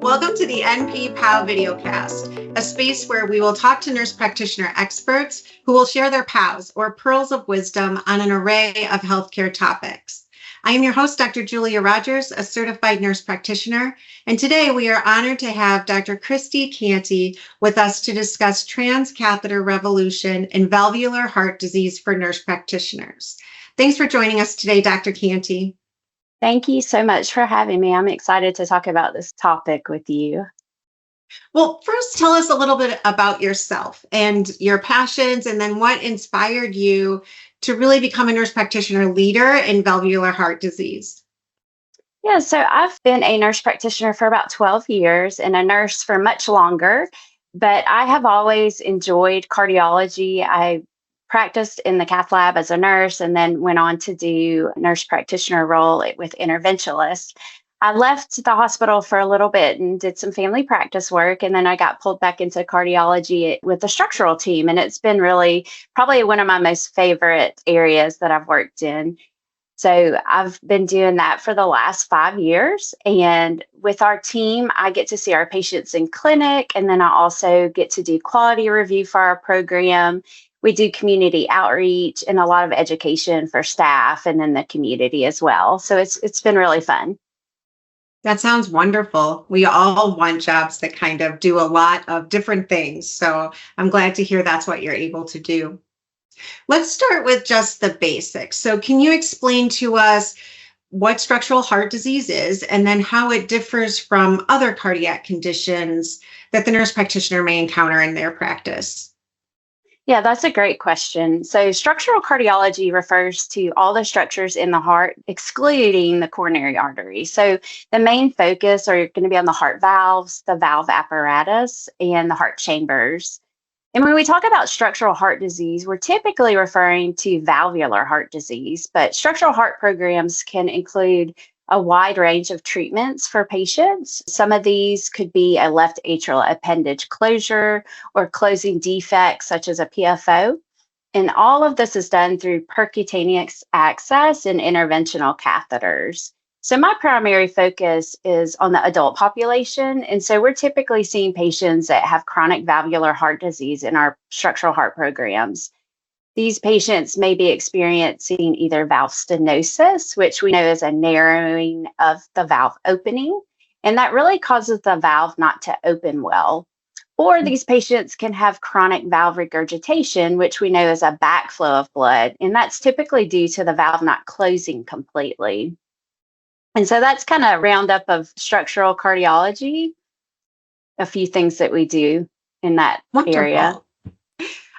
Welcome to the NP-POW videocast, a space where we will talk to nurse practitioner experts who will share their POWs, or pearls of wisdom, on an array of healthcare topics. I am your host, Dr. Julia Rogers, a certified nurse practitioner, and today we are honored to have Dr. Christina Cantey with us to discuss transcatheter revolution in valvular heart disease for nurse practitioners. Thanks for joining us today, Dr. Cantey. Thank you so much for having me. I'm excited to talk about this topic with you. Well, first, tell us a little bit about yourself and your passions, and then what inspired you to really become a nurse practitioner leader in valvular heart disease. Yeah, so I've been a nurse practitioner for about 12 years and a nurse for much longer, but I have always enjoyed cardiology. I practiced in the cath lab as a nurse and then went on to do a nurse practitioner role with interventionalists. I left the hospital for a little bit and did some family practice work, and then I got pulled back into cardiology with the structural team, and it's been really probably one of my most favorite areas that I've worked in. So I've been doing that for the last 5 years, and with our team, I get to see our patients in clinic, and then I also get to do quality review for our program. We do community outreach and a lot of education for staff and then the community as well. So it's been really fun. That sounds wonderful. We all want jobs that kind of do a lot of different things. So I'm glad to hear that's what you're able to do. Let's start with just the basics. So can you explain to us what structural heart disease is and then how it differs from other cardiac conditions that the nurse practitioner may encounter in their practice? Yeah, that's a great question. So structural cardiology refers to all the structures in the heart, excluding the coronary artery. So the main focus are going to be on the heart valves, the valve apparatus, and the heart chambers. And when we talk about structural heart disease, we're typically referring to valvular heart disease, but structural heart programs can include a wide range of treatments for patients. Some of these could be a left atrial appendage closure or closing defects such as a PFO. And all of this is done through percutaneous access and interventional catheters. So my primary focus is on the adult population. And so we're typically seeing patients that have chronic valvular heart disease in our structural heart programs. These patients may be experiencing either valve stenosis, which we know is a narrowing of the valve opening, and that really causes the valve not to open well. Or these patients can have chronic valve regurgitation, which we know is a backflow of blood, and that's typically due to the valve not closing completely. And so that's kind of a roundup of structural cardiology, a few things that we do in that area.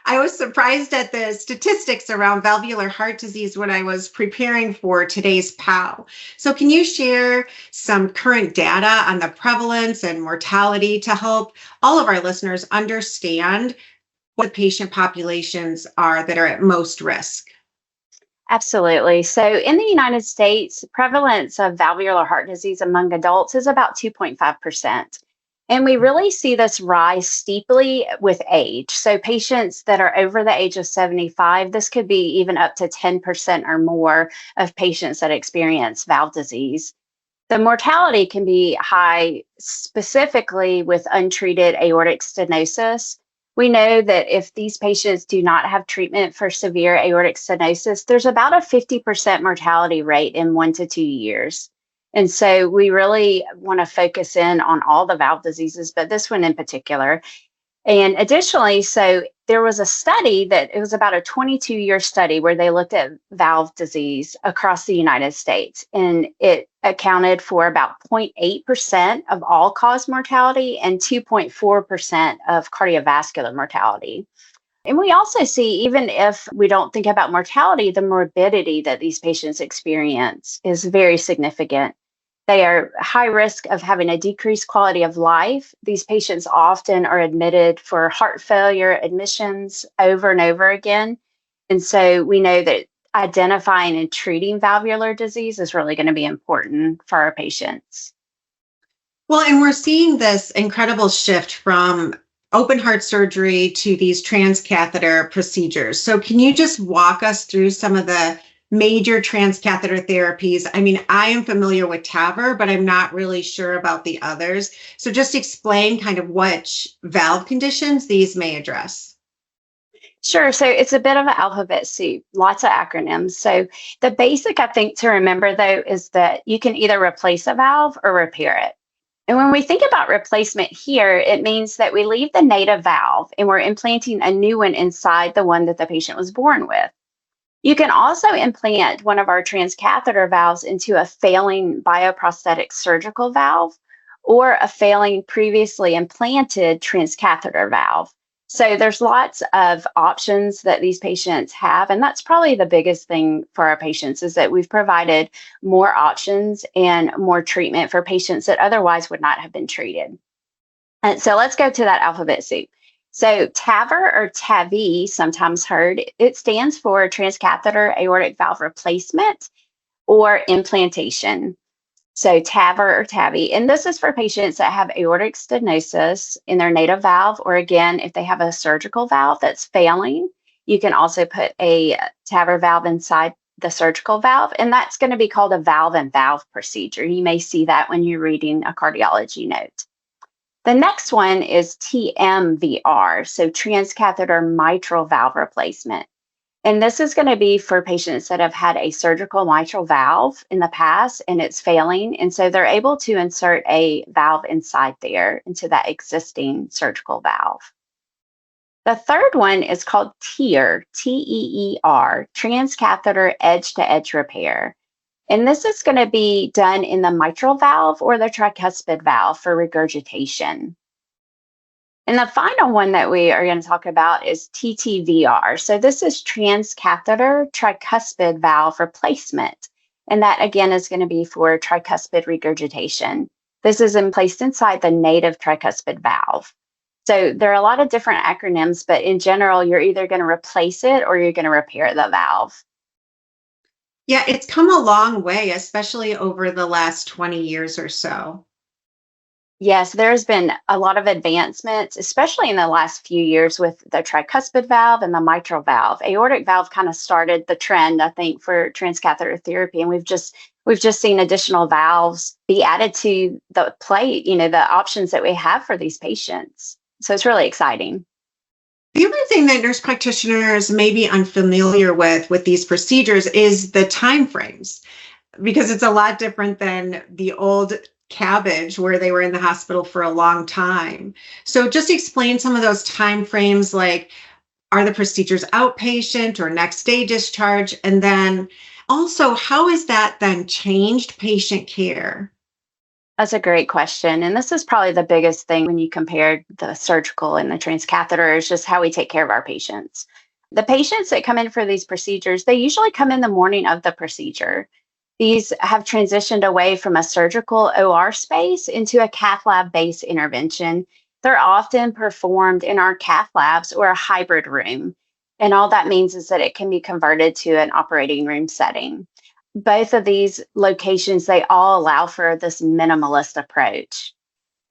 I was surprised at the statistics around valvular heart disease when I was preparing for today's POW. So can you share some current data on the prevalence and mortality to help all of our listeners understand what the patient populations are that are at most risk? Absolutely. So in the United States, prevalence of valvular heart disease among adults is about 2.5%. And we really see this rise steeply with age. So patients that are over the age of 75, this could be even up to 10% or more of patients that experience valve disease. The mortality can be high, specifically with untreated aortic stenosis. We know that if these patients do not have treatment for severe aortic stenosis, there's about a 50% mortality rate in 1 to 2 years. And so we really want to focus in on all the valve diseases, but this one in particular. And additionally, so there was a study that it was about a 22-year study where they looked at valve disease across the United States, and it accounted for about 0.8% of all-cause mortality and 2.4% of cardiovascular mortality. And we also see, even if we don't think about mortality, the morbidity that these patients experience is very significant. They are high risk of having a decreased quality of life. These patients often are admitted for heart failure admissions over and over again. And so we know that identifying and treating valvular disease is really going to be important for our patients. Well, and we're seeing this incredible shift from open heart surgery to these transcatheter procedures. So can you just walk us through some of the major transcatheter therapies. I mean, I am familiar with TAVR, but I'm not really sure about the others. So just explain kind of which valve conditions these may address. Sure. So it's a bit of an alphabet soup, lots of acronyms. So the basic, I think, to remember, though, is that you can either replace a valve or repair it. And when we think about replacement here, it means that we leave the native valve and we're implanting a new one inside the one that the patient was born with. You can also implant one of our transcatheter valves into a failing bioprosthetic surgical valve or a failing previously implanted transcatheter valve. So there's lots of options that these patients have, and that's probably the biggest thing for our patients is that we've provided more options and more treatment for patients that otherwise would not have been treated. And so let's go to that alphabet soup. So TAVR or TAVI, sometimes heard, it stands for transcatheter aortic valve replacement or implantation. So TAVR or TAVI, and this is for patients that have aortic stenosis in their native valve, or again, if they have a surgical valve that's failing, you can also put a TAVR valve inside the surgical valve, and that's going to be called a valve-in-valve procedure. You may see that when you're reading a cardiology note. The next one is TMVR, so transcatheter mitral valve replacement. And this is going to be for patients that have had a surgical mitral valve in the past and it's failing. And so they're able to insert a valve inside there into that existing surgical valve. The third one is called TEER, T-E-E-R, transcatheter edge-to-edge repair. And this is going to be done in the mitral valve or the tricuspid valve for regurgitation. And the final one that we are going to talk about is TTVR. So this is transcatheter tricuspid valve replacement. And that again is going to be for tricuspid regurgitation. This is placed inside the native tricuspid valve. So there are a lot of different acronyms, but in general, you're either going to replace it or you're going to repair the valve. Yeah, it's come a long way, especially over the last 20 years or so. Yes, there's been a lot of advancements, especially in the last few years with the tricuspid valve and the mitral valve. Aortic valve kind of started the trend, I think, for transcatheter therapy, and we've just seen additional valves be added to the plate, the options that we have for these patients. So it's really exciting. The other thing that nurse practitioners may be unfamiliar with these procedures is the time frames, because it's a lot different than the old cabbage where they were in the hospital for a long time. So just explain some of those time frames, like are the procedures outpatient or next day discharge? And then also, how has that then changed patient care? That's a great question. And this is probably the biggest thing when you compare the surgical and the transcatheter is just how we take care of our patients. The patients that come in for these procedures, they usually come in the morning of the procedure. These have transitioned away from a surgical OR space into a cath lab-based intervention. They're often performed in our cath labs or a hybrid room. And all that means is that it can be converted to an operating room setting. Both of these locations, they all allow for this minimalist approach.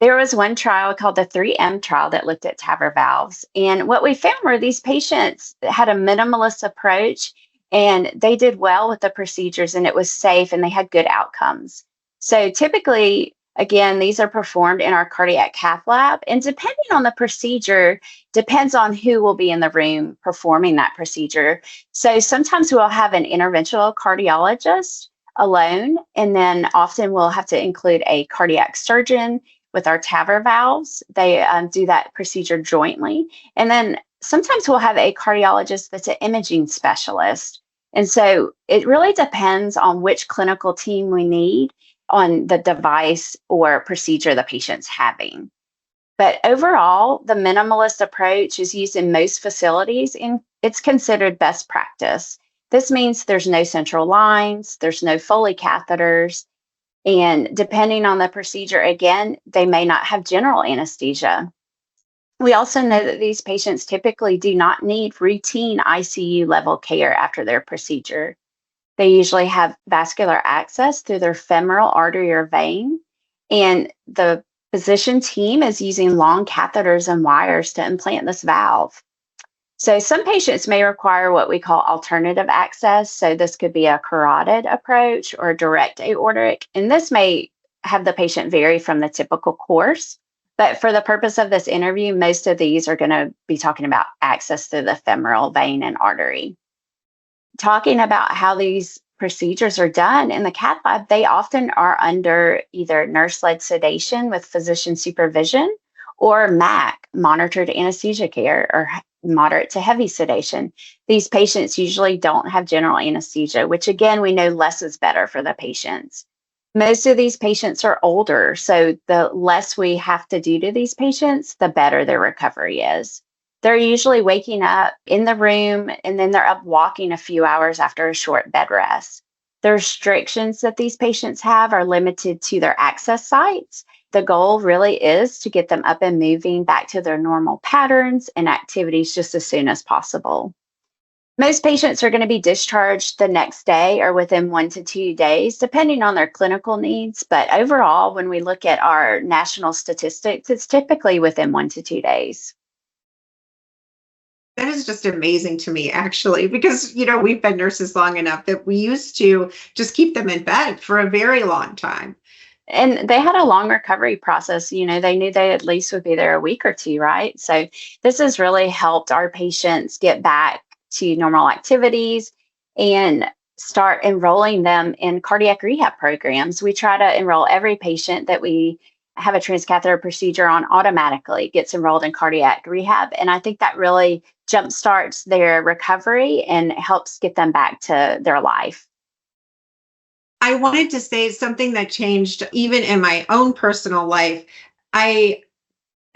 There was one trial called the 3M trial that looked at TAVR valves. And what we found were these patients had a minimalist approach and they did well with the procedures and it was safe and they had good outcomes. So typically, again, these are performed in our cardiac cath lab, and depending on the procedure, depends on who will be in the room performing that procedure. So sometimes we'll have an interventional cardiologist alone, and then often we'll have to include a cardiac surgeon with our TAVR valves. They do that procedure jointly. And then sometimes we'll have a cardiologist that's an imaging specialist. And so it really depends on which clinical team we need on the device or procedure the patient's having. But overall, the minimalist approach is used in most facilities and it's considered best practice. This means there's no central lines, there's no Foley catheters, and depending on the procedure, again, they may not have general anesthesia. We also know that these patients typically do not need routine ICU level care after their procedure. They usually have vascular access through their femoral artery or vein, and the physician team is using long catheters and wires to implant this valve. So some patients may require what we call alternative access. So this could be a carotid approach or direct aortic, and this may have the patient vary from the typical course. But for the purpose of this interview, most of these are going to be talking about access through the femoral vein and artery. Talking about how these procedures are done in the cath lab, they often are under either nurse-led sedation with physician supervision or MAC, monitored anesthesia care, or moderate to heavy sedation. These patients usually don't have general anesthesia, which again, we know less is better for the patients. Most of these patients are older, so the less we have to do to these patients, the better their recovery is. They're usually waking up in the room and then they're up walking a few hours after a short bed rest. The restrictions that these patients have are limited to their access sites. The goal really is to get them up and moving back to their normal patterns and activities just as soon as possible. Most patients are going to be discharged the next day or within 1 to 2 days, depending on their clinical needs. But overall, when we look at our national statistics, it's typically within 1 to 2 days. That is just amazing to me, actually, because, we've been nurses long enough that we used to just keep them in bed for a very long time. And they had a long recovery process. They knew they at least would be there a week or two, right? So this has really helped our patients get back to normal activities and start enrolling them in cardiac rehab programs. We try to enroll every patient that we have a transcatheter procedure on automatically gets enrolled in cardiac rehab. And I think that really jumpstarts their recovery and helps get them back to their life. I wanted to say something that changed even in my own personal life. I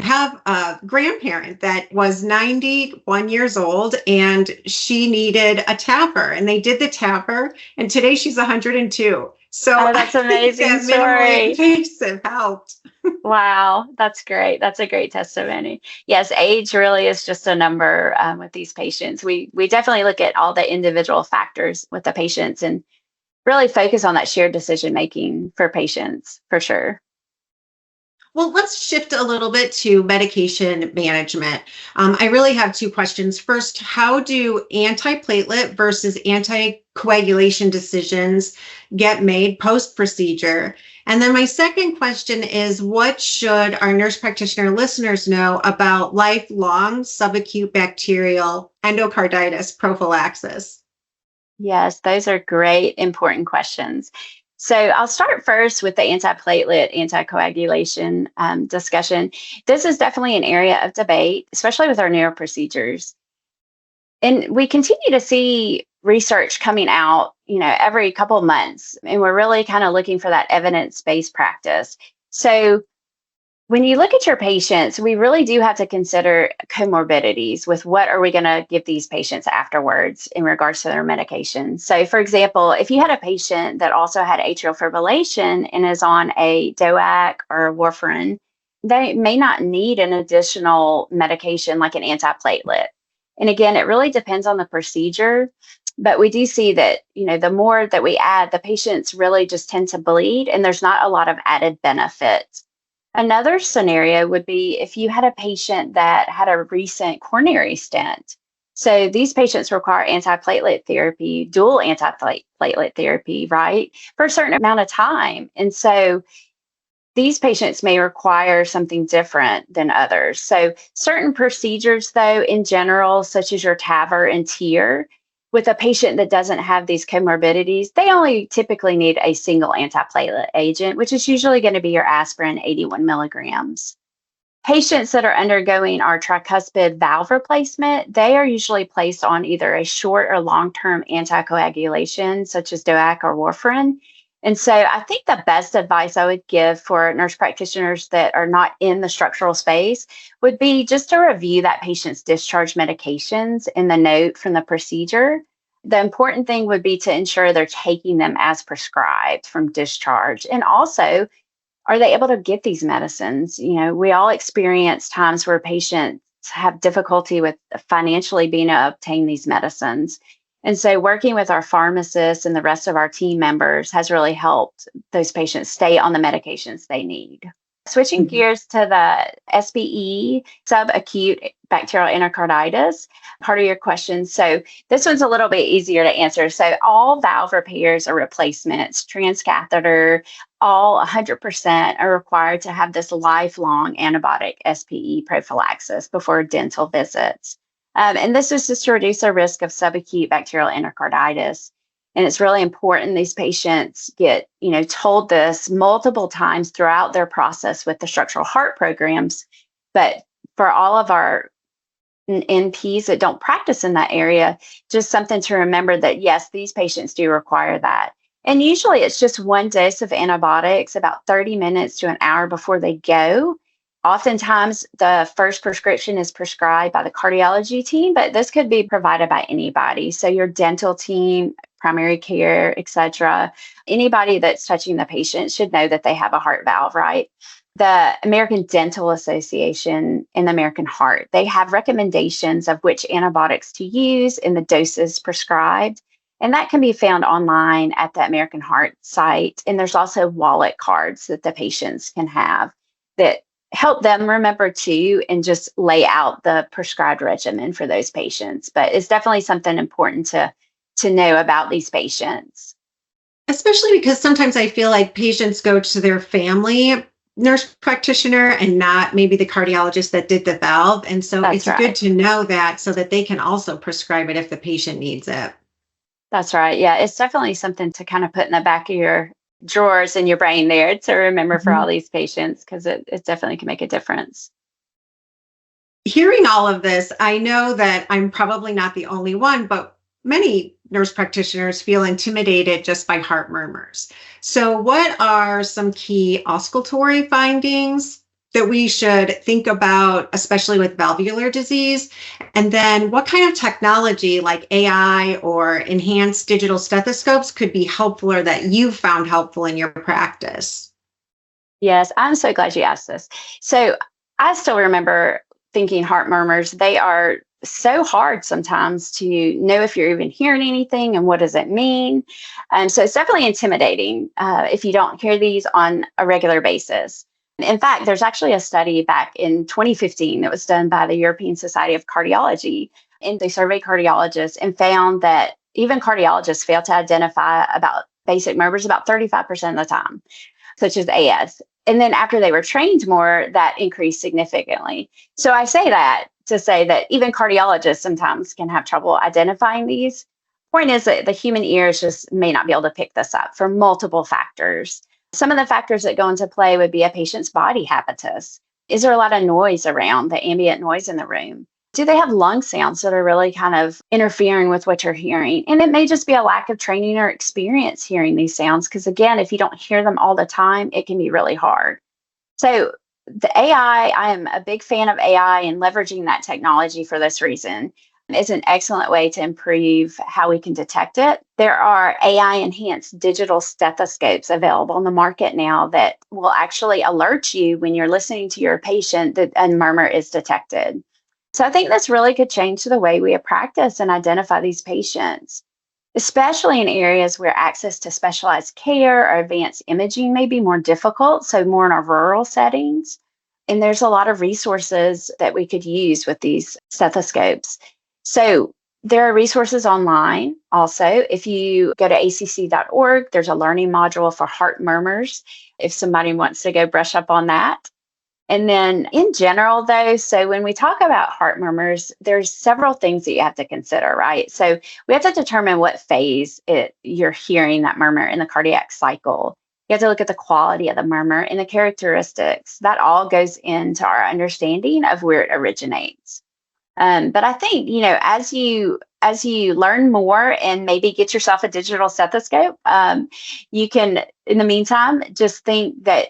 have a grandparent that was 91 years old and she needed a TAVR, and they did the TAVR, and today she's 102. So that's amazing. That minimally invasive helped. Wow, that's great. That's a great testimony. Yes, age really is just a number with these patients. We definitely look at all the individual factors with the patients and really focus on that shared decision making for patients, for sure. Well, let's shift a little bit to medication management. I really have two questions. First, how do antiplatelet versus anticoagulation decisions get made post-procedure? And then my second question is, what should our nurse practitioner listeners know about lifelong subacute bacterial endocarditis prophylaxis? Yes, those are great, important questions. So I'll start first with the antiplatelet, anticoagulation discussion. This is definitely an area of debate, especially with our newer procedures. And we continue to see research coming out, every couple of months, and we're really kind of looking for that evidence-based practice. So when you look at your patients, we really do have to consider comorbidities with what are we going to give these patients afterwards in regards to their medication. So for example, if you had a patient that also had atrial fibrillation and is on a DOAC or warfarin, they may not need an additional medication like an antiplatelet. And again, it really depends on the procedure. But we do see that, the more that we add, the patients really just tend to bleed, and there's not a lot of added benefit. Another scenario would be if you had a patient that had a recent coronary stent. So these patients require antiplatelet therapy, dual antiplatelet therapy, right, for a certain amount of time. And so these patients may require something different than others. So certain procedures, though, in general, such as your TAVR and TEER, with a patient that doesn't have these comorbidities, they only typically need a single antiplatelet agent, which is usually going to be your aspirin, 81 milligrams. Patients that are undergoing our tricuspid valve replacement, they are usually placed on either a short or long-term anticoagulation, such as DOAC or warfarin. And so I think the best advice I would give for nurse practitioners that are not in the structural space would be just to review that patient's discharge medications in the note from the procedure. The important thing would be to ensure they're taking them as prescribed from discharge. And also, are they able to get these medicines? We all experience times where patients have difficulty with financially being able to obtain these medicines. And so working with our pharmacists and the rest of our team members has really helped those patients stay on the medications they need. Switching gears to the SBE, subacute bacterial endocarditis, part of your question. So this one's a little bit easier to answer. So all valve repairs or replacements, transcatheter, all 100% are required to have this lifelong antibiotic SPE prophylaxis before dental visits. And this is just to reduce the risk of subacute bacterial endocarditis. And it's really important these patients get, told this multiple times throughout their process with the structural heart programs. But for all of our NPs that don't practice in that area, just something to remember that, yes, these patients do require that. And usually it's just one dose of antibiotics about 30 minutes to an hour before they go. Oftentimes, the first prescription is prescribed by the cardiology team, but this could be provided by anybody. So your dental team, primary care, etc. Anybody that's touching the patient should know that they have a heart valve, right? The American Dental Association and the American Heart, they have recommendations of which antibiotics to use and the doses prescribed. And that can be found online at the American Heart site. And there's also wallet cards that the patients can have that help them remember too, and just lay out the prescribed regimen for those patients. But it's definitely something important to know about these patients. Especially because sometimes I feel like patients go to their family nurse practitioner and not maybe the cardiologist that did the valve. And so it's good to know that so that they can also prescribe it if the patient needs it. That's right. Yeah, it's definitely something to kind of put in the back of your drawers in your brain there to remember for all these patients, because it definitely can make a difference. Hearing all of this, I know that I'm probably not the only one, but many nurse practitioners feel intimidated just by heart murmurs. So what are some key auscultatory findings that we should think about, especially with valvular disease? And then what kind of technology like AI or enhanced digital stethoscopes could be helpful or that you've found helpful in your practice? Yes, I'm so glad you asked this. So I still remember thinking heart murmurs, they are so hard sometimes to know if you're even hearing anything and what does it mean. So it's definitely intimidating if you don't hear these on a regular basis. In fact, there's actually a study back in 2015 that was done by the European Society of Cardiology, and they surveyed cardiologists and found that even cardiologists fail to identify about basic murmurs about 35% of the time, such as AS. And then after they were trained more, that increased significantly. So I say that to say that even cardiologists sometimes can have trouble identifying these. Point is that the human ears just may not be able to pick this up for multiple factors. Some of the factors that go into play would be a patient's body habitus. Is there a lot of noise around, the ambient noise in the room? Do they have lung sounds that are really kind of interfering with what you're hearing? And it may just be a lack of training or experience hearing these sounds, because again, if you don't hear them all the time, it can be really hard. So the AI, I am a big fan of AI and leveraging that technology for this reason. It's an excellent way to improve how we can detect it. There are AI-enhanced digital stethoscopes available on the market now that will actually alert you when you're listening to your patient that a murmur is detected. So I think this really could change the way we practice and identify these patients, especially in areas where access to specialized care or advanced imaging may be more difficult, so more in our rural settings. And there's a lot of resources that we could use with these stethoscopes. So there are resources online also. If you go to acc.org, there's a learning module for heart murmurs, if somebody wants to go brush up on that. And then in general, though, so when we talk about heart murmurs, there's several things that you have to consider, right? So we have to determine what phase you're hearing that murmur in the cardiac cycle. You have to look at the quality of the murmur and the characteristics. That all goes into our understanding of where it originates. But I think, as you learn more and maybe get yourself a digital stethoscope, you can, in the meantime, just think that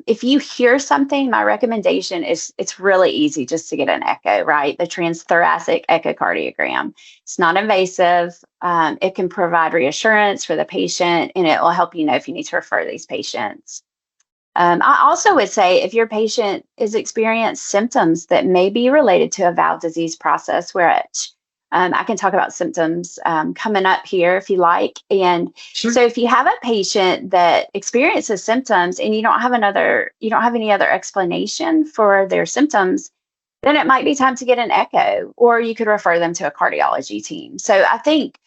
if you hear something, my recommendation is it's really easy just to get an echo, right? The transthoracic echocardiogram. It's not invasive. It can provide reassurance for the patient, and it will help you know if you need to refer these patients. I also would say if your patient is experiencing symptoms that may be related to a valve disease process, which I can talk about symptoms coming up here if you like. And Sure. So if you have a patient that experiences symptoms and you don't have any other explanation for their symptoms, then it might be time to get an echo, or you could refer them to a cardiology team. So I think,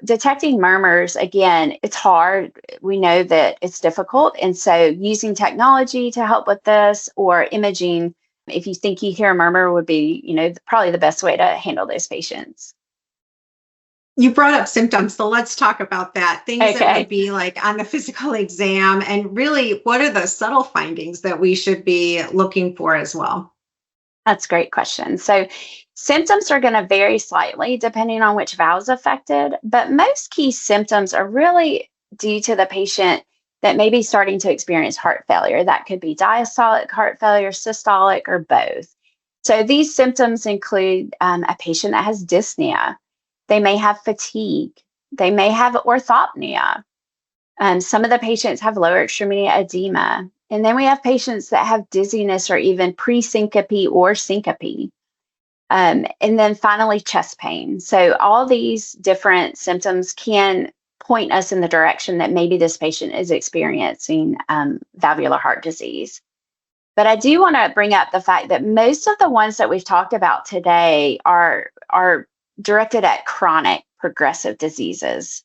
detecting murmurs, again, it's hard. We know that it's difficult. And so using technology to help with this, or imaging, if you think you hear a murmur, would be, probably the best way to handle those patients. You brought up symptoms, so let's talk about that. Things that would be like on the physical exam, and really, what are the subtle findings that we should be looking for as well? That's a great question. So symptoms are going to vary slightly depending on which valve is affected, but most key symptoms are really due to the patient that may be starting to experience heart failure. That could be diastolic heart failure, systolic, or both. So these symptoms include a patient that has dyspnea. They may have fatigue. They may have orthopnea. Some of the patients have lower extremity edema. And then we have patients that have dizziness or even pre-syncope or syncope. And then finally, chest pain. So all these different symptoms can point us in the direction that maybe this patient is experiencing valvular heart disease. But I do want to bring up the fact that most of the ones that we've talked about today are directed at chronic progressive diseases.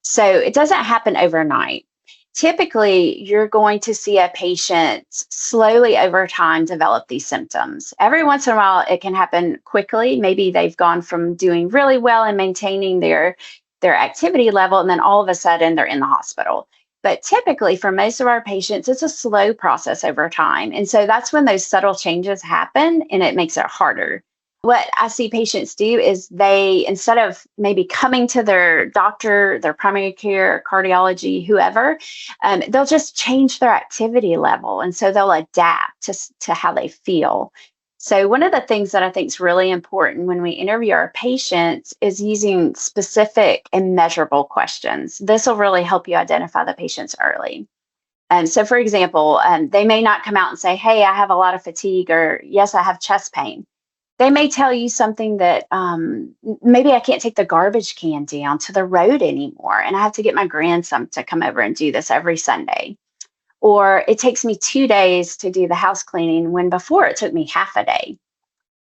So it doesn't happen overnight. Typically, you're going to see a patient slowly over time develop these symptoms. Every once in a while, it can happen quickly. Maybe they've gone from doing really well and maintaining their activity level, and then all of a sudden they're in the hospital. But typically, for most of our patients, it's a slow process over time. And so that's when those subtle changes happen, and it makes it harder. What I see patients do is they, instead of maybe coming to their doctor, their primary care, cardiology, whoever, they'll just change their activity level. And so they'll adapt to how they feel. So one of the things that I think is really important when we interview our patients is using specific and measurable questions. This will really help you identify the patients early. So for example, they may not come out and say, hey, I have a lot of fatigue, or yes, I have chest pain. They may tell you something that maybe I can't take the garbage can down to the road anymore, and I have to get my grandson to come over and do this every Sunday. Or it takes me 2 days to do the house cleaning when before it took me half a day.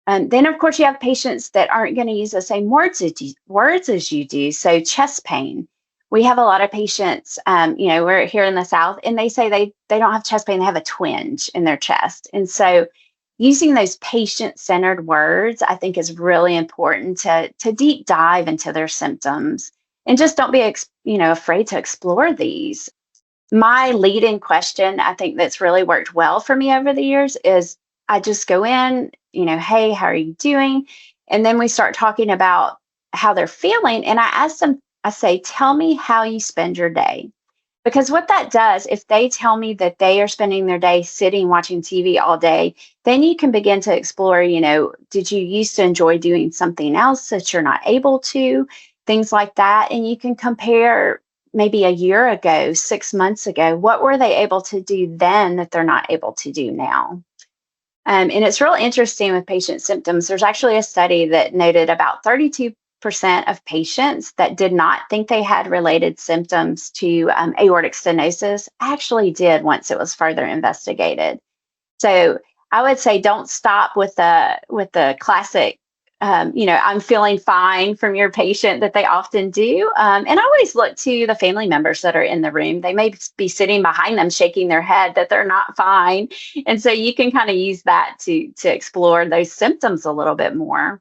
And then, of course, you have patients that aren't going to use the same words as you do. So chest pain. We have a lot of patients, we're here in the South, and they say they don't have chest pain, they have a twinge in their chest. And so using those patient-centered words, I think, is really important to deep dive into their symptoms, and just don't be, afraid to explore these. My lead-in question, I think that's really worked well for me over the years, is I just go in, hey, how are you doing? And then we start talking about how they're feeling, and I ask them, I say, tell me how you spend your day. Because what that does, if they tell me that they are spending their day sitting watching TV all day, then you can begin to explore, did you used to enjoy doing something else that you're not able to, things like that. And you can compare maybe a year ago, 6 months ago, what were they able to do then that they're not able to do now? And it's real interesting with patient symptoms. There's actually a study that noted about 32% of patients that did not think they had related symptoms to aortic stenosis actually did once it was further investigated. So I would say don't stop with the classic, I'm feeling fine from your patient that they often do. And always look to the family members that are in the room. They may be sitting behind them shaking their head that they're not fine. And so you can kind of use that to explore those symptoms a little bit more.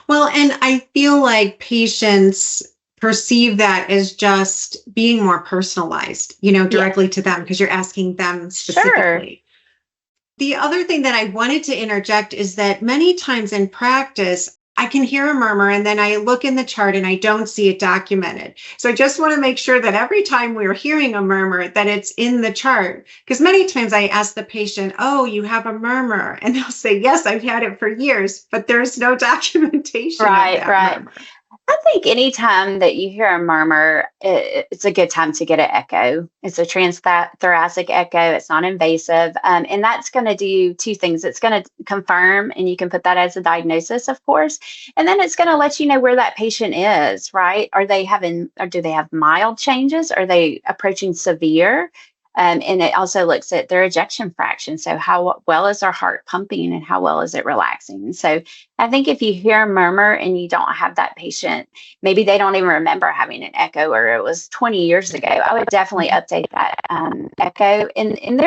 Well, and I feel like patients perceive that as just being more personalized, directly to them, because you're asking them specifically. Sure. The other thing that I wanted to interject is that many times in practice, I can hear a murmur and then I look in the chart and I don't see it documented. So I just want to make sure that every time we're hearing a murmur, that it's in the chart. Because many times I ask the patient, oh, you have a murmur. And they'll say, yes, I've had it for years, but there's no documentation of that murmur. I think anytime that you hear a murmur, it's a good time to get an echo. It's a transthoracic echo. It's non-invasive. And that's going to do two things. It's going to confirm, and you can put that as a diagnosis, of course. And then it's going to let you know where that patient is, right? Do they have mild changes? Are they approaching severe? And it also looks at their ejection fraction. So how well is our heart pumping and how well is it relaxing? So I think if you hear a murmur and you don't have that patient, maybe they don't even remember having an echo or it was 20 years ago, I would definitely update that echo. And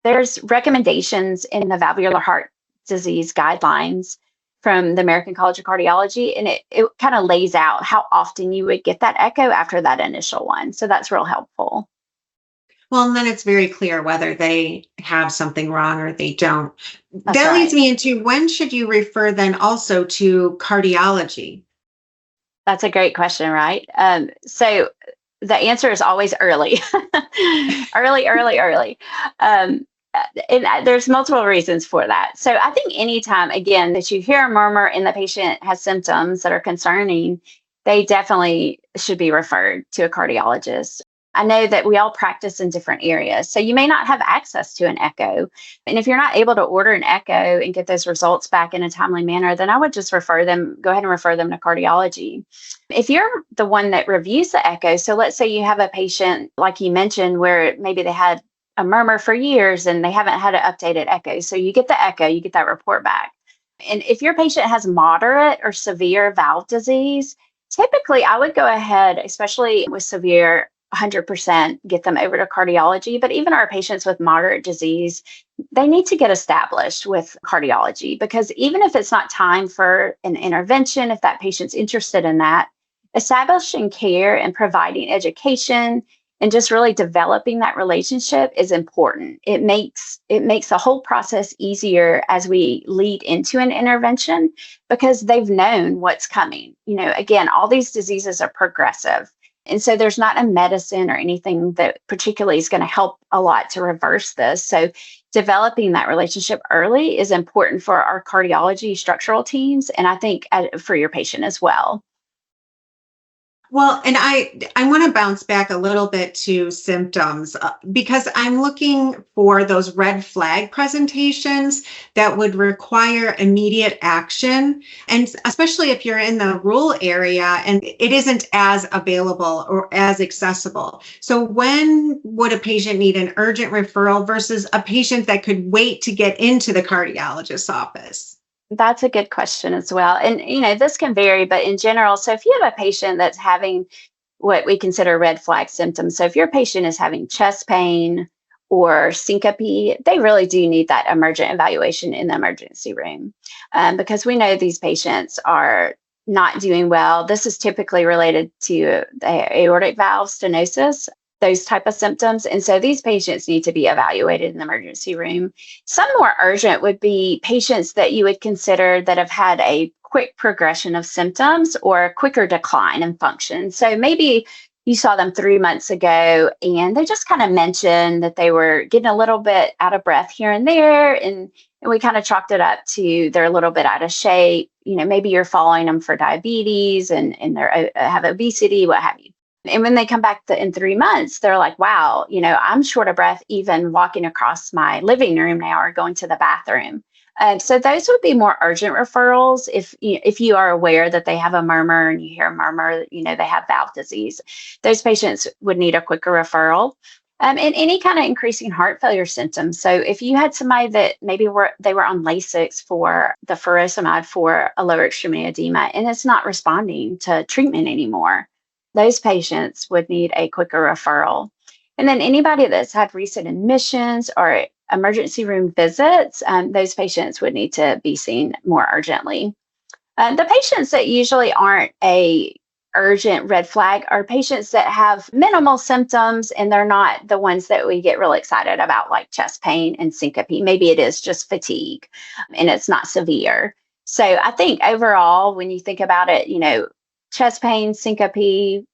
there's recommendations in the valvular heart disease guidelines from the American College of Cardiology, and it kind of lays out how often you would get that echo after that initial one. So that's real helpful. Well, and then it's very clear whether they have something wrong or they don't. That's that right. leads me into, when should you refer then also to cardiology? That's a great question, right? So the answer is always early, early. And there's multiple reasons for that. So I think anytime, again, that you hear a murmur and the patient has symptoms that are concerning, they definitely should be referred to a cardiologist. I know that we all practice in different areas, so you may not have access to an echo. And if you're not able to order an echo and get those results back in a timely manner, then I would just go ahead and refer them to cardiology. If you're the one that reviews the echo, so let's say you have a patient, like you mentioned, where maybe they had a murmur for years and they haven't had an updated echo. So you get the echo, you get that report back. And if your patient has moderate or severe valve disease, typically I would go ahead, especially with severe, 100% get them over to cardiology. But even our patients with moderate disease, they need to get established with cardiology, because even if it's not time for an intervention, if that patient's interested in that, establishing care and providing education and just really developing that relationship is important. It makes the whole process easier as we lead into an intervention, because they've known what's coming. Again, all these diseases are progressive. And so there's not a medicine or anything that particularly is going to help a lot to reverse this. So developing that relationship early is important for our cardiology structural teams, and I think for your patient as well. Well, and I want to bounce back a little bit to symptoms because I'm looking for those red flag presentations that would require immediate action. And especially if you're in the rural area and it isn't as available or as accessible. So when would a patient need an urgent referral versus a patient that could wait to get into the cardiologist's office? That's a good question as well. And, this can vary, but in general, so if you have a patient that's having what we consider red flag symptoms, so if your patient is having chest pain or syncope, they really do need that emergent evaluation in the emergency room, because we know these patients are not doing well. This is typically related to the aortic valve stenosis, those type of symptoms. And so these patients need to be evaluated in the emergency room. Some more urgent would be patients that you would consider that have had a quick progression of symptoms or a quicker decline in function. So maybe you saw them 3 months ago and they just kind of mentioned that they were getting a little bit out of breath here and there. And we kind of chalked it up to they're a little bit out of shape. Maybe you're following them for diabetes and they have obesity, what have you. And when they come back in 3 months, they're like, wow, I'm short of breath even walking across my living room now or going to the bathroom. So those would be more urgent referrals if you are aware that they have a murmur and you hear a murmur, they have valve disease. Those patients would need a quicker referral. And any kind of increasing heart failure symptoms. So if you had somebody that maybe they were on Lasix for the furosemide for a lower extremity edema and it's not responding to treatment anymore, those patients would need a quicker referral. And then anybody that's had recent admissions or emergency room visits, those patients would need to be seen more urgently. The patients that usually aren't a urgent red flag are patients that have minimal symptoms and they're not the ones that we get really excited about, like chest pain and syncope. Maybe it is just fatigue and it's not severe. So I think overall, when you think about it, chest pain, syncope,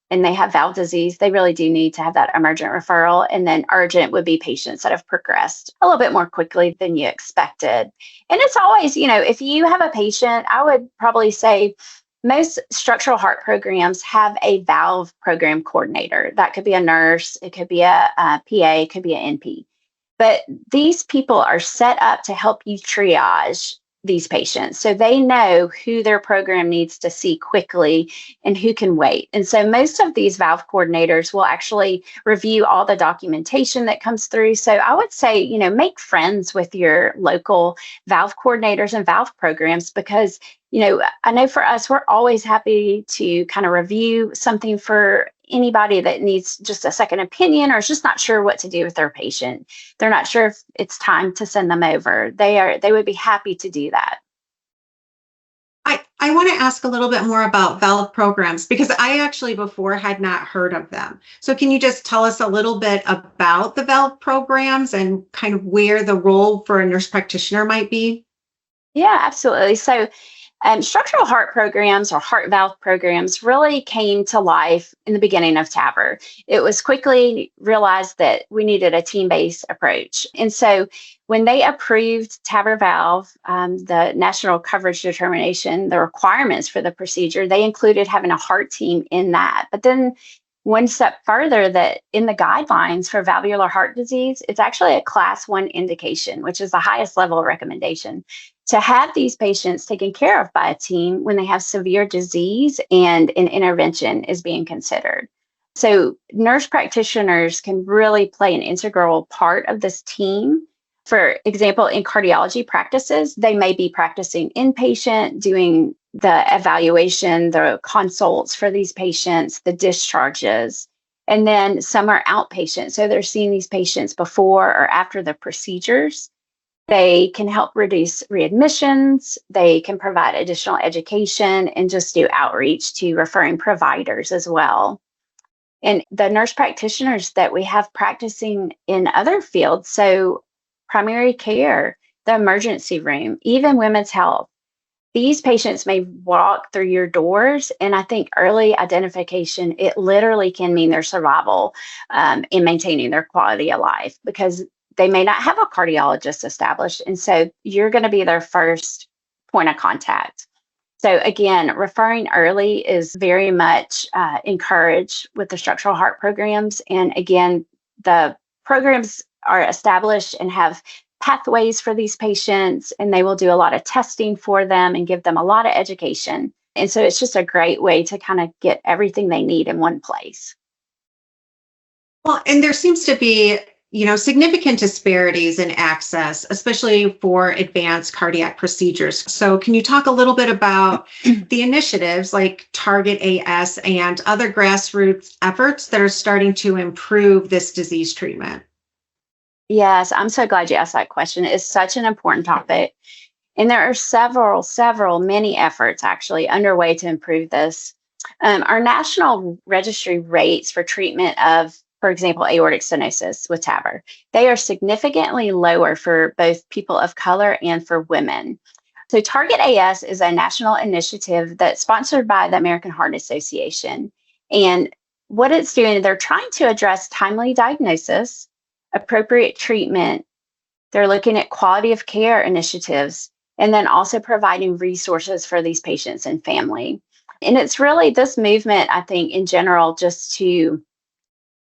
and they have valve disease, they really do need to have that emergent referral. And then urgent would be patients that have progressed a little bit more quickly than you expected. And it's always, if you have a patient, I would probably say most structural heart programs have a valve program coordinator. That could be a nurse, it could be a PA, it could be an NP. But these people are set up to help you triage these patients. So they know who their program needs to see quickly and who can wait. And so most of these valve coordinators will actually review all the documentation that comes through. So I would say, make friends with your local valve coordinators and valve programs, because I know for us, we're always happy to kind of review something for anybody that needs just a second opinion or is just not sure what to do with their patient. They're not sure if it's time to send them over. They would be happy to do that. I want to ask a little bit more about valve programs, because I actually before had not heard of them. So can you just tell us a little bit about the valve programs and kind of where the role for a nurse practitioner might be? Yeah, absolutely. So structural heart programs or heart valve programs really came to life in the beginning of TAVR. It was quickly realized that we needed a team-based approach. And so when they approved TAVR valve, the national coverage determination, the requirements for the procedure, they included having a heart team in that. But then one step further, that in the guidelines for valvular heart disease, it's actually a class 1 indication, which is the highest level of recommendation, to have these patients taken care of by a team when they have severe disease and an intervention is being considered. So nurse practitioners can really play an integral part of this team. For example, in cardiology practices, they may be practicing inpatient, doing the evaluation, the consults for these patients, the discharges, and then some are outpatient. So they're seeing these patients before or after the procedures. They can help reduce readmissions. They can provide additional education and just do outreach to referring providers as well. And the nurse practitioners that we have practicing in other fields, so primary care, the emergency room, even women's health, these patients may walk through your doors. And I think early identification, it literally can mean their survival in maintaining their quality of life, because they may not have a cardiologist established. And so you're going to be their first point of contact. So again, referring early is very much encouraged with the structural heart programs. And again, the programs are established and have pathways for these patients, and they will do a lot of testing for them and give them a lot of education. And so it's just a great way to kind of get everything they need in one place. Well, and there seems to be significant disparities in access, especially for advanced cardiac procedures. So can you talk a little bit about the initiatives like Target AS and other grassroots efforts that are starting to improve this disease treatment? Yes, I'm so glad you asked that question. It's such an important topic. And there are many efforts actually underway to improve this. Our national registry rates for treatment of, for example, aortic stenosis with TAVR, they are significantly lower for both people of color and for women. So Target AS is a national initiative that's sponsored by the American Heart Association. And what it's doing, they're trying to address timely diagnosis, appropriate treatment. They're looking at quality of care initiatives, and then also providing resources for these patients and family. And it's really this movement, I think, in general, just to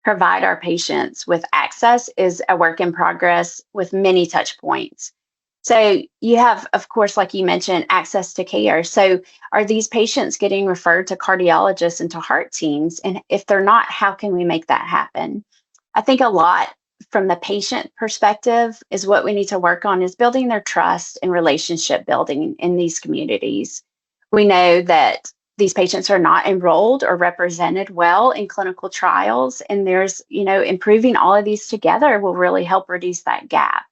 provide our patients with access is a work in progress with many touch points. So you have, of course, like you mentioned, access to care. So are these patients getting referred to cardiologists and to heart teams? And if they're not, how can we make that happen? I think a lot from the patient perspective is what we need to work on is building their trust and relationship building in these communities. We know that these patients are not enrolled or represented well in clinical trials, and there's, improving all of these together will really help reduce that gap.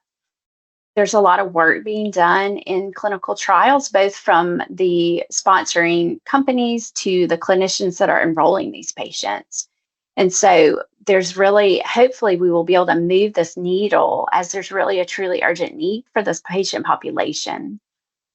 There's a lot of work being done in clinical trials, both from the sponsoring companies to the clinicians that are enrolling these patients. And so there's really, hopefully we will be able to move this needle as there's really a truly urgent need for this patient population.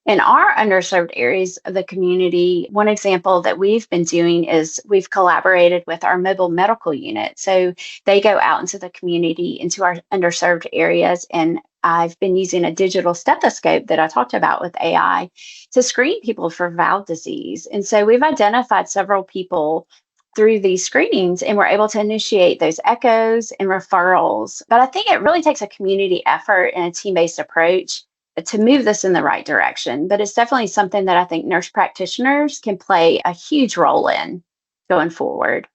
In our underserved areas of the community, one example that we've been doing is we've collaborated with our mobile medical unit. So they go out into the community, into our underserved areas, and I've been using a digital stethoscope that I talked about with AI to screen people for valve disease. And so we've identified several people through these screenings, and we're able to initiate those echoes and referrals. But I think it really takes a community effort and a team-based approach to move this in the right direction. But it's definitely something that I think nurse practitioners can play a huge role in going forward.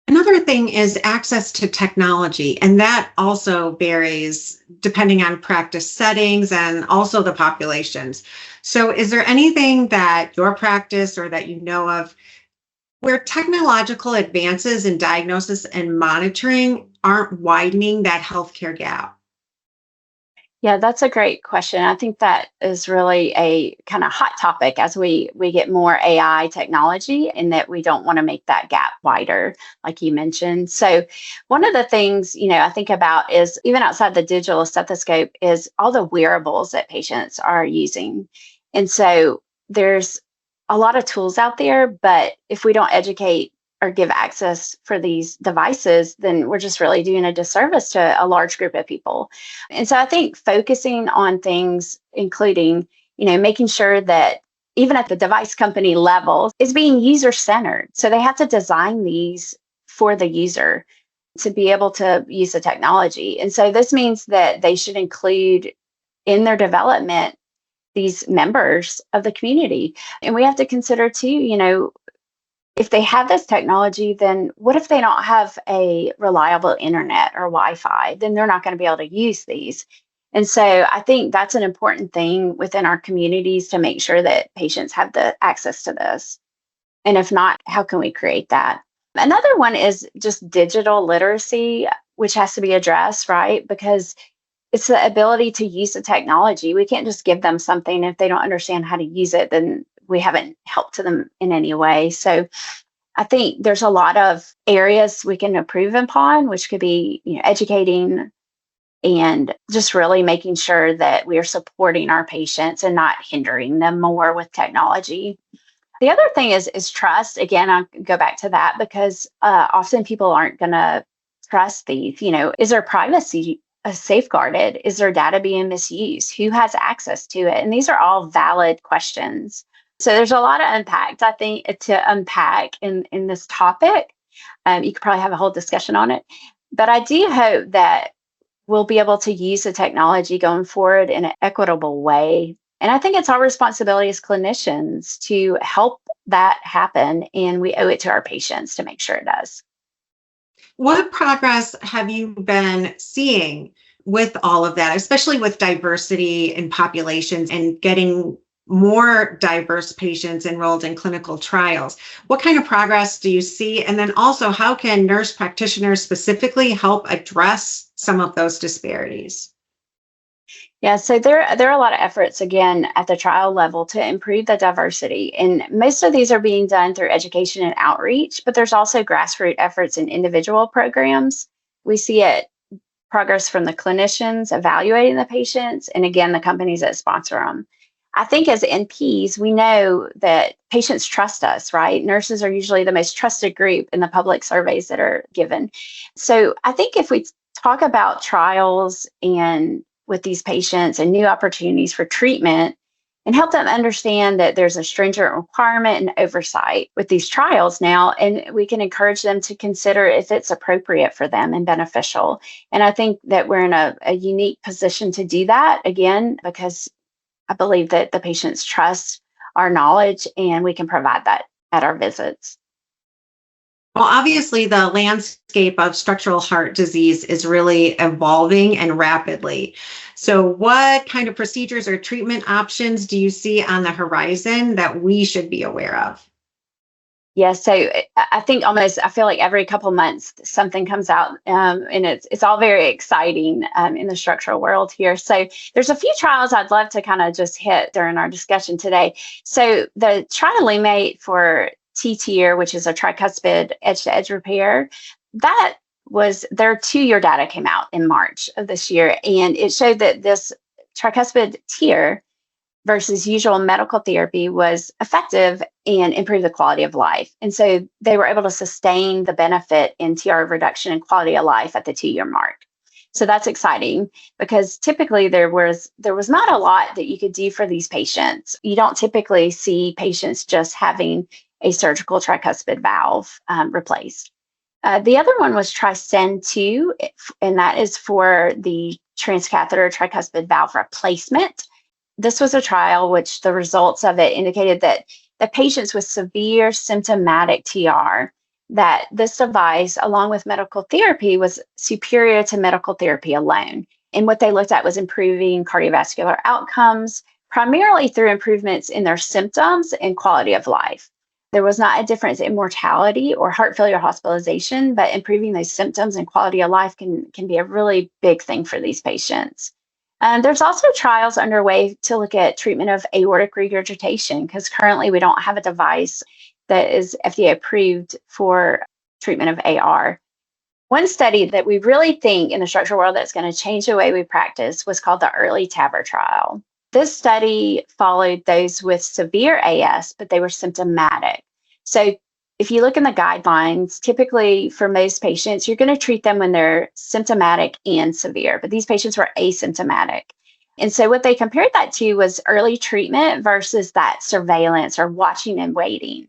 Another thing is access to technology, and that also varies depending on practice settings and also the populations. So is there anything that your practice or that you know of where technological advances in diagnosis and monitoring aren't widening that healthcare gap? Yeah, that's a great question. I think that is really a kind of hot topic as we get more AI technology, and that we don't want to make that gap wider, like you mentioned. So one of the things, I think about is even outside the digital stethoscope is all the wearables that patients are using. And so there's a lot of tools out there, but if we don't educate or give access for these devices, then we're just really doing a disservice to a large group of people. And so I think focusing on things, including, making sure that even at the device company level is being user-centered. So they have to design these for the user to be able to use the technology. And so this means that they should include in their development these members of the community. And we have to consider too, if they have this technology, then what if they don't have a reliable internet or Wi-Fi? Then they're not going to be able to use these. And so I think that's an important thing within our communities to make sure that patients have the access to this. And if not, how can we create that? Another one is just digital literacy, which has to be addressed, right? Because it's the ability to use the technology. We can't just give them something if they don't understand how to use it, then we haven't helped to them in any way. So I think there's a lot of areas we can improve upon, which could be, educating and just really making sure that we are supporting our patients and not hindering them more with technology. The other thing is trust. Again, I'll go back to that because often people aren't going to trust these. Is their privacy safeguarded? Is their data being misused? Who has access to it? And these are all valid questions. So there's a lot of impact, I think, to unpack in this topic. You could probably have a whole discussion on it. But I do hope that we'll be able to use the technology going forward in an equitable way. And I think it's our responsibility as clinicians to help that happen. And we owe it to our patients to make sure it does. What progress have you been seeing with all of that, especially with diversity in populations and getting more diverse patients enrolled in clinical trials? What kind of progress do you see? And then also, how can nurse practitioners specifically help address some of those disparities? Yeah, so there are a lot of efforts, again, at the trial level to improve the diversity. And most of these are being done through education and outreach, but there's also grassroots efforts in individual programs. We see it progress from the clinicians evaluating the patients, and again, the companies that sponsor them. I think as NPs, we know that patients trust us, right? Nurses are usually the most trusted group in the public surveys that are given. So I think if we talk about trials and with these patients and new opportunities for treatment and help them understand that there's a stringent requirement and oversight with these trials now, and we can encourage them to consider if it's appropriate for them and beneficial. And I think that we're in a unique position to do that, again, because I believe that the patients trust our knowledge and we can provide that at our visits. Well, obviously, the landscape of structural heart disease is really evolving and rapidly. So what kind of procedures or treatment options do you see on the horizon that we should be aware of? Yeah, so I think I feel like every couple of months something comes out, and it's all very exciting in the structural world here. So there's a few trials I'd love to kind of just hit during our discussion today. So the TriLumate for T-tier, which is a tricuspid edge-to-edge repair, that was their 2-year data came out in March of this year, and it showed that this tricuspid tier versus usual medical therapy was effective and improved the quality of life. And so they were able to sustain the benefit in TR reduction and quality of life at the 2-year mark. So that's exciting because typically there was not a lot that you could do for these patients. You don't typically see patients just having a surgical tricuspid valve replaced. The other one was TriSend 2, and that is for the transcatheter tricuspid valve replacement. This was a trial which the results of it indicated that the patients with severe symptomatic TR, that this device, along with medical therapy, was superior to medical therapy alone. And what they looked at was improving cardiovascular outcomes, primarily through improvements in their symptoms and quality of life. There was not a difference in mortality or heart failure hospitalization, but improving those symptoms and quality of life can be a really big thing for these patients. There's also trials underway to look at treatment of aortic regurgitation, because currently we don't have a device that is FDA approved for treatment of AR. One study that we really think in the structural world that's going to change the way we practice was called the early TAVR trial. This study followed those with severe AS, but they were symptomatic. So if you look in the guidelines, typically for most patients, you're going to treat them when they're symptomatic and severe, but these patients were asymptomatic. And so what they compared that to was early treatment versus that surveillance or watching and waiting.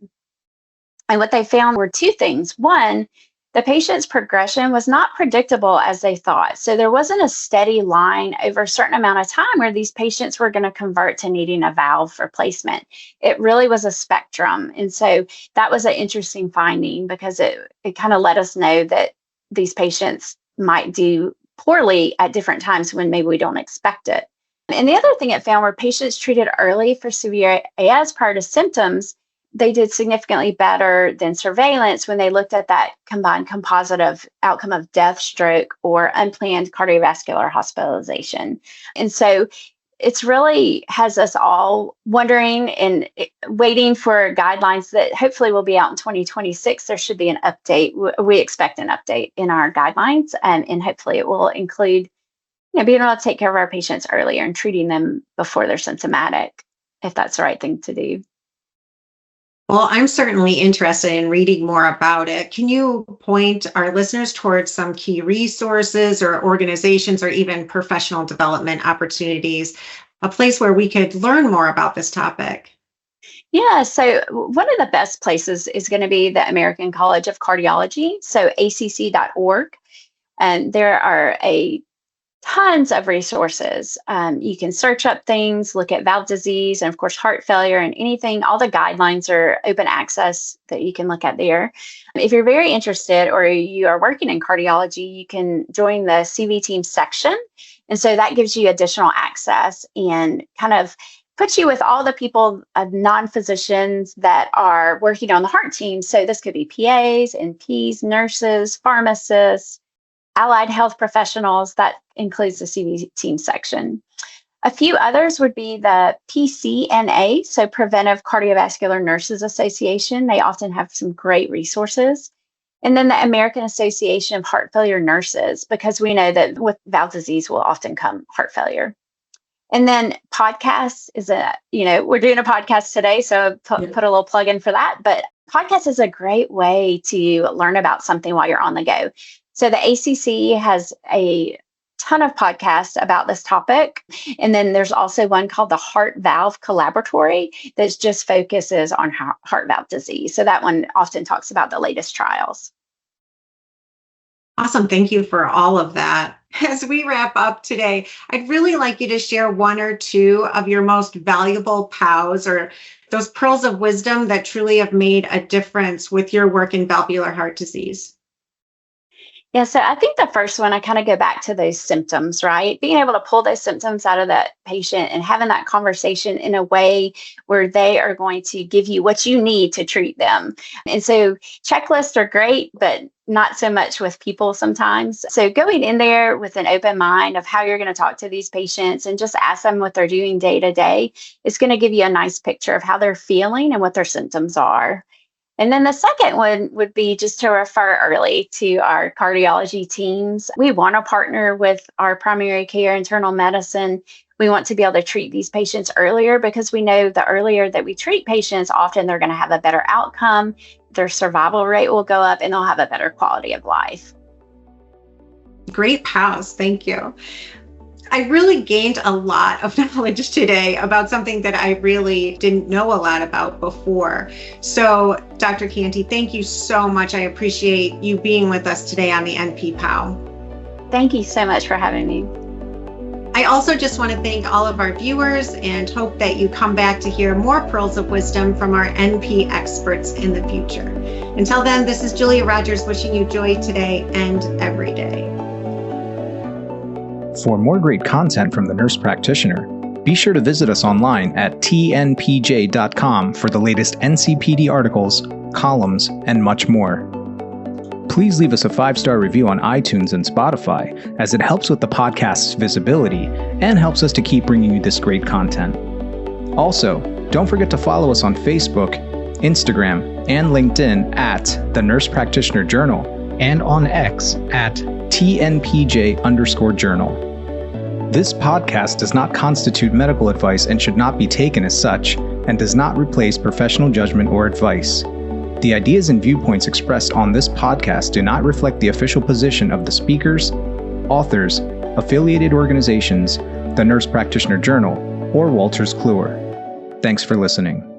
And what they found were two things. One, the patient's progression was not predictable as they thought. So there wasn't a steady line over a certain amount of time where these patients were going to convert to needing a valve replacement. It really was a spectrum. And so that was an interesting finding, because it kind of let us know that these patients might do poorly at different times when maybe we don't expect it. And the other thing it found were patients treated early for severe AS prior to symptoms, they did significantly better than surveillance when they looked at that combined composite of outcome of death, stroke, or unplanned cardiovascular hospitalization. And so it's really has us all wondering and waiting for guidelines that hopefully will be out in 2026. There should be an update. We expect an update in our guidelines, and hopefully it will include being able to take care of our patients earlier and treating them before they're symptomatic, if that's the right thing to do. Well, I'm certainly interested in reading more about it. Can you point our listeners towards some key resources or organizations or even professional development opportunities, a place where we could learn more about this topic? Yeah, so one of the best places is going to be the American College of Cardiology, so acc.org. And there are tons of resources. You can search up things, look at valve disease, and of course, heart failure and anything. All the guidelines are open access that you can look at there. If you're very interested or you are working in cardiology, you can join the CV team section. And so that gives you additional access and kind of puts you with all the people, non-physicians that are working on the heart team. So this could be PAs, NPs, nurses, pharmacists, allied health professionals. That includes the CV team section. A few others would be the PCNA, so Preventive Cardiovascular Nurses Association. They often have some great resources. And then the American Association of Heart Failure Nurses, because we know that with valve disease will often come heart failure. And then podcasts is we're doing a podcast today, so put a little plug in for that. But podcast is a great way to learn about something while you're on the go. So the ACC has a ton of podcasts about this topic. And then there's also one called the Heart Valve Collaboratory that just focuses on heart valve disease. So that one often talks about the latest trials. Awesome. Thank you for all of that. As we wrap up today, I'd really like you to share one or two of your most valuable POWs or those pearls of wisdom that truly have made a difference with your work in valvular heart disease. Yeah, so I think the first one, I kind of go back to those symptoms, right? Being able to pull those symptoms out of that patient and having that conversation in a way where they are going to give you what you need to treat them. And so checklists are great, but not so much with people sometimes. So going in there with an open mind of how you're going to talk to these patients and just ask them what they're doing day to day is going to give you a nice picture of how they're feeling and what their symptoms are. And then the second one would be just to refer early to our cardiology teams. We want to partner with our primary care, internal medicine. We want to be able to treat these patients earlier because we know the earlier that we treat patients, often they're going to have a better outcome, their survival rate will go up, and they'll have a better quality of life. Great POWs. Thank you. I really gained a lot of knowledge today about something that I really didn't know a lot about before. So, Dr. Cantey, thank you so much. I appreciate you being with us today on the NP POW. Thank you so much for having me. I also just want to thank all of our viewers and hope that you come back to hear more pearls of wisdom from our NP experts in the future. Until then, this is Julia Rogers wishing you joy today and every day. For more great content from the Nurse Practitioner, be sure to visit us online at tnpj.com for the latest NCPD articles, columns, and much more. Please leave us a 5-star review on iTunes and Spotify, as it helps with the podcast's visibility and helps us to keep bringing you this great content. Also, don't forget to follow us on Facebook, Instagram, and LinkedIn at the Nurse Practitioner Journal and on X at TNPJ_journal. This podcast does not constitute medical advice and should not be taken as such, and does not replace professional judgment or advice. The ideas and viewpoints expressed on this podcast do not reflect the official position of the speakers, authors, affiliated organizations, the Nurse Practitioner Journal, or Wolters Kluwer. Thanks for listening.